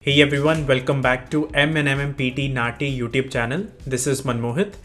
Hey everyone, welcome back to M&M PT NAATI YouTube channel. This is Manmohit.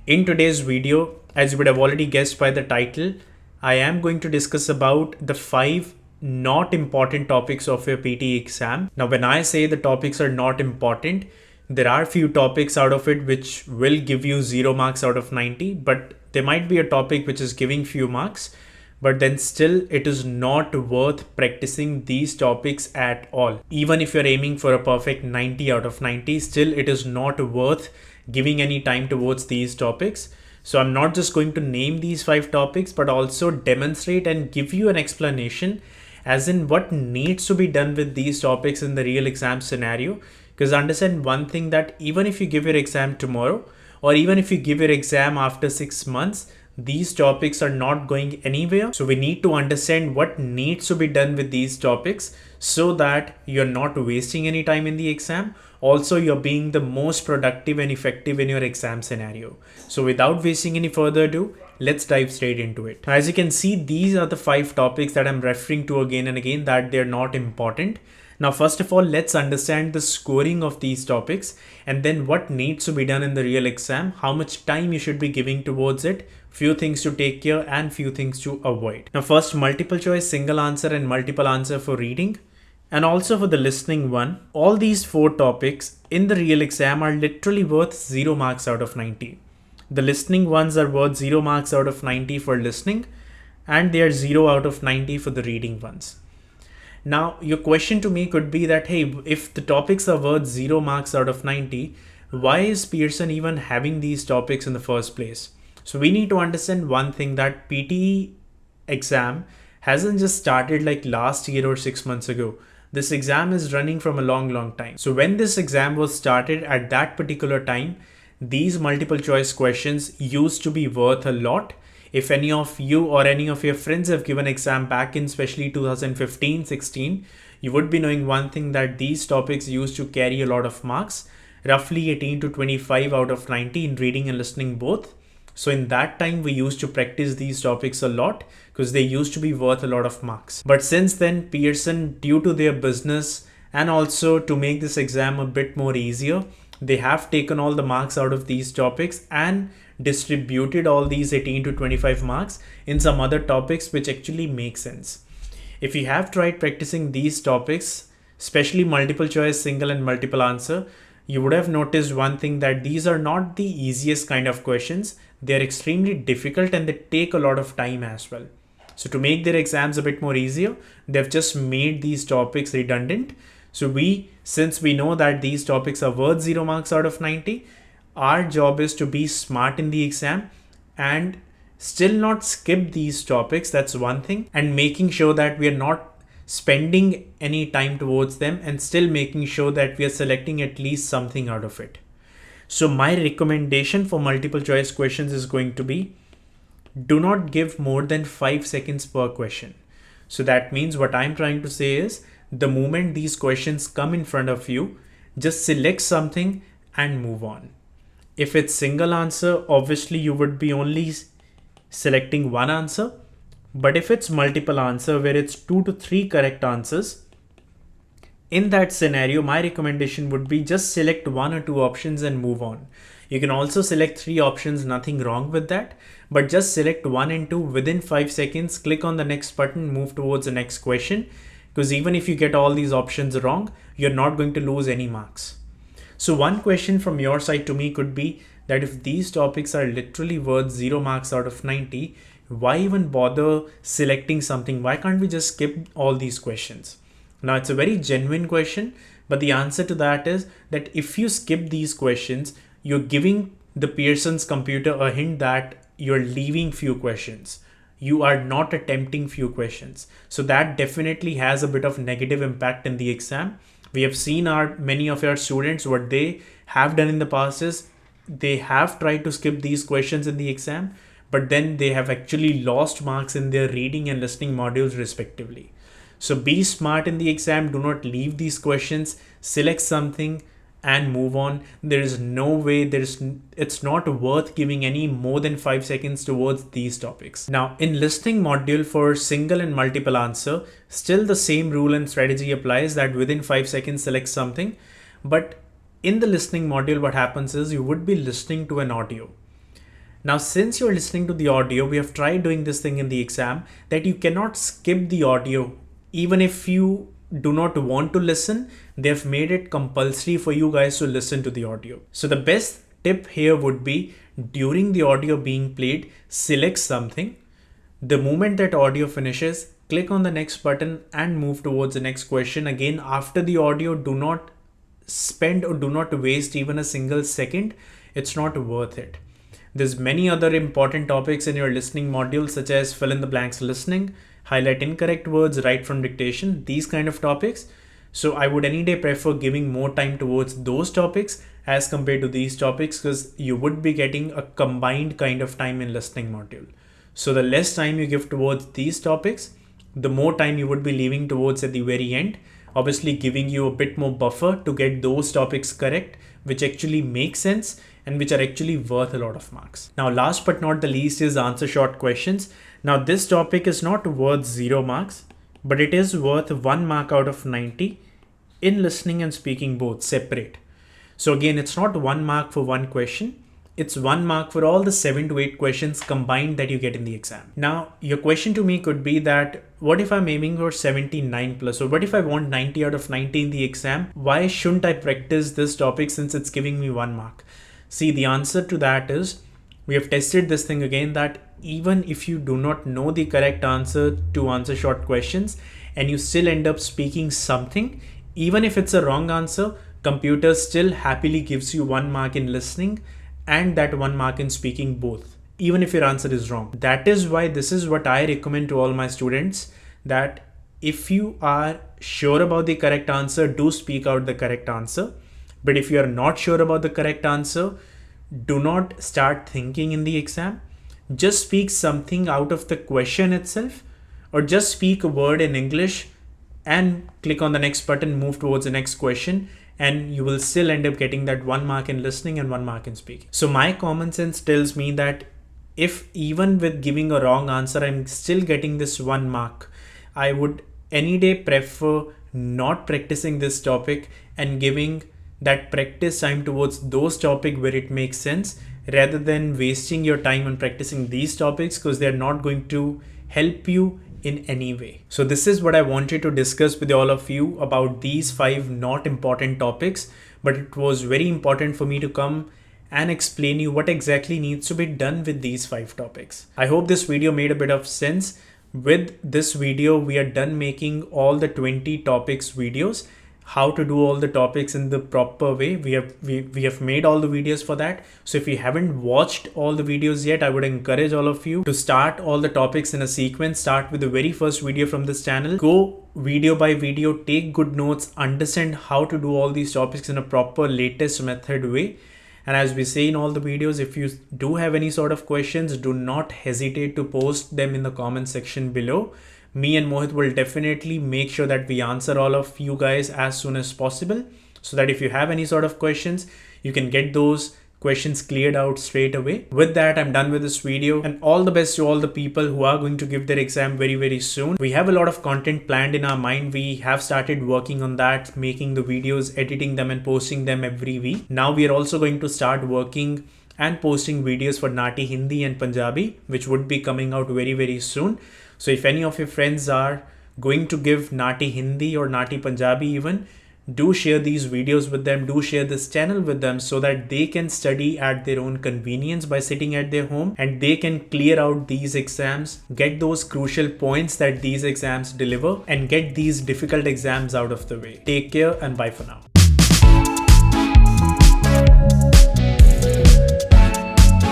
In today's video, as you would have already guessed by the title, I am going to discuss about the 5 not important topics of your PTE exam. Now, when I say the topics are not important, there are few topics out of it which will give you 0 marks out of 90, but there might be a topic which is giving few marks. But then still it is not worth practicing these topics at all. Even if you're aiming for a perfect 90 out of 90, still it is not worth giving any time towards these topics. So I'm not just going to name these 5 topics, but also demonstrate and give you an explanation as in what needs to be done with these topics in the real exam scenario. Because understand one thing, that even if you give your exam tomorrow, or even if you give your exam after 6 months, these topics are not going anywhere. So we need to understand what needs to be done with these topics so that you're not wasting any time in the exam. Also, you're being the most productive and effective in your exam scenario. So without wasting any further ado, let's dive straight into it. As you can see, these are the 5 topics that I'm referring to again and again, that they're not important. Now, first of all, let's understand the scoring of these topics and then what needs to be done in the real exam, how much time you should be giving towards it, few things to take care and few things to avoid. Now, first, multiple choice, single answer and multiple answer for reading, and also for the listening one. All these 4 topics in the real exam are literally worth 0 marks out of 90. The listening ones are worth 0 marks out of 90 for listening, and they are 0 out of 90 for the reading ones. Now, your question to me could be that, hey, if the topics are worth 0 marks out of 90, why is Pearson even having these topics in the first place? So we need to understand one thing, that PTE exam hasn't just started like last year or 6 months ago. This exam is running from a long time. So when this exam was started, at that particular time, these multiple choice questions used to be worth a lot. If any of you or any of your friends have given exam back in especially 2015-16, you would be knowing one thing, that these topics used to carry a lot of marks, roughly 18 to 25 out of 90 in reading and listening both. So in that time, we used to practice these topics a lot because they used to be worth a lot of marks. But since then, Pearson, due to their business and also to make this exam a bit more easier, they have taken all the marks out of these topics and distributed all these 18 to 25 marks in some other topics, which actually make sense. If you have tried practicing these topics, especially multiple choice, single and multiple answer, you would have noticed one thing, that these are not the easiest kind of questions. They're extremely difficult and they take a lot of time as well. So to make their exams a bit more easier, they've just made these topics redundant. So since we know that these topics are worth 0 marks out of 90, our job is to be smart in the exam and still not skip these topics. That's one thing. And making sure that we are not spending any time towards them, and still making sure that we are selecting at least something out of it. So my recommendation for multiple choice questions is going to be, do not give more than 5 seconds per question. So that means what I'm trying to say is, the moment these questions come in front of you, just select something and move on. If it's single answer, obviously you would be only selecting one answer. But if it's multiple answer where it's 2 to 3 correct answers, in that scenario, my recommendation would be just select 1 or 2 options and move on. You can also select 3 options, nothing wrong with that, but just select 1 and 2 within 5 seconds, click on the next button, move towards the next question. Because even if you get all these options wrong, you're not going to lose any marks. So one question from your side to me could be that if these topics are literally worth 0 marks out of 90, why even bother selecting something? Why can't we just skip all these questions? Now, it's a very genuine question, but the answer to that is that if you skip these questions, you're giving the Pearson's computer a hint that you're leaving few questions. You are not attempting few questions. So that definitely has a bit of negative impact in the exam. We have seen many of our students, what they have done in the past is they have tried to skip these questions in the exam, but then they have actually lost marks in their reading and listening modules respectively. So be smart in the exam. Do not leave these questions. Select something and move on. There is no way, it's not worth giving any more than 5 seconds towards these topics. Now in listening module for single and multiple answer, still the same rule and strategy applies, that within 5 seconds select something. But in the listening module, what happens is you would be listening to an audio. Now, since you're listening to the audio, we have tried doing this thing in the exam that you cannot skip the audio. Even if you do not want to listen, they've made it compulsory for you guys to listen to the audio. So the best tip here would be, during the audio being played, select something. The moment that audio finishes, click on the next button and move towards the next question. Again, after the audio, do not spend or do not waste even a single second. It's not worth it. There's many other important topics in your listening module, such as fill in the blanks listening, highlight incorrect words, write from dictation, these kind of topics. So I would any day prefer giving more time towards those topics as compared to these topics, because you would be getting a combined kind of time in listening module. So the less time you give towards these topics, the more time you would be leaving towards at the very end, obviously giving you a bit more buffer to get those topics correct, which actually make sense and which are actually worth a lot of marks. Now, last but not the least is answer short questions. Now, this topic is not worth 0 marks, but it is worth 1 mark out of 90 in listening and speaking both separate. So again, it's not 1 mark for one question. It's 1 mark for all the 7 to 8 questions combined that you get in the exam. Now, your question to me could be that, what if I'm aiming for 79 plus, or what if I want 90 out of 90 in the exam? Why shouldn't I practice this topic since it's giving me 1 mark? See, the answer to that is, we have tested this thing again, that even if you do not know the correct answer to answer short questions and you still end up speaking something, even if it's a wrong answer, computer still happily gives you 1 mark in listening and that 1 mark in speaking both, even if your answer is wrong. That is why this is what I recommend to all my students, that if you are sure about the correct answer, do speak out the correct answer. But if you are not sure about the correct answer, do not start thinking in the exam. Just speak something out of the question itself, or just speak a word in English and click on the next button, move towards the next question, and you will still end up getting that 1 mark in listening and 1 mark in speaking. So my common sense tells me that if even with giving a wrong answer, I'm still getting this 1 mark, I would any day prefer not practicing this topic and giving that practice time towards those topics where it makes sense, rather than wasting your time on practicing these topics, because they're not going to help you in any way. So this is what I wanted to discuss with all of you about these 5 not important topics, but it was very important for me to come and explain you what exactly needs to be done with these 5 topics. I hope this video made a bit of sense. With this video, we are done making all the 20 topics videos. How to do all the topics in the proper way, we have made all the videos for that. So if you haven't watched all the videos yet, I would encourage all of you to start all the topics in a sequence. Start with the very first video from this channel, go video by video, take good notes, understand how to do all these topics in a proper latest method way. And as we say in all the videos, if you do have any sort of questions, do not hesitate to post them in the comment section below. Me and Mohit will definitely make sure that we answer all of you guys as soon as possible, so that if you have any sort of questions, you can get those questions cleared out straight away. With that, I'm done with this video, and all the best to all the people who are going to give their exam very, very soon. We have a lot of content planned in our mind. We have started working on that, making the videos, editing them and posting them every week. Now we are also going to start working and posting videos for NAATI Hindi and Punjabi, which would be coming out very, very soon. So if any of your friends are going to give NAATI Hindi or NAATI Punjabi even, do share these videos with them, do share this channel with them, so that they can study at their own convenience by sitting at their home, and they can clear out these exams, get those crucial points that these exams deliver, and get these difficult exams out of the way. Take care and bye for now.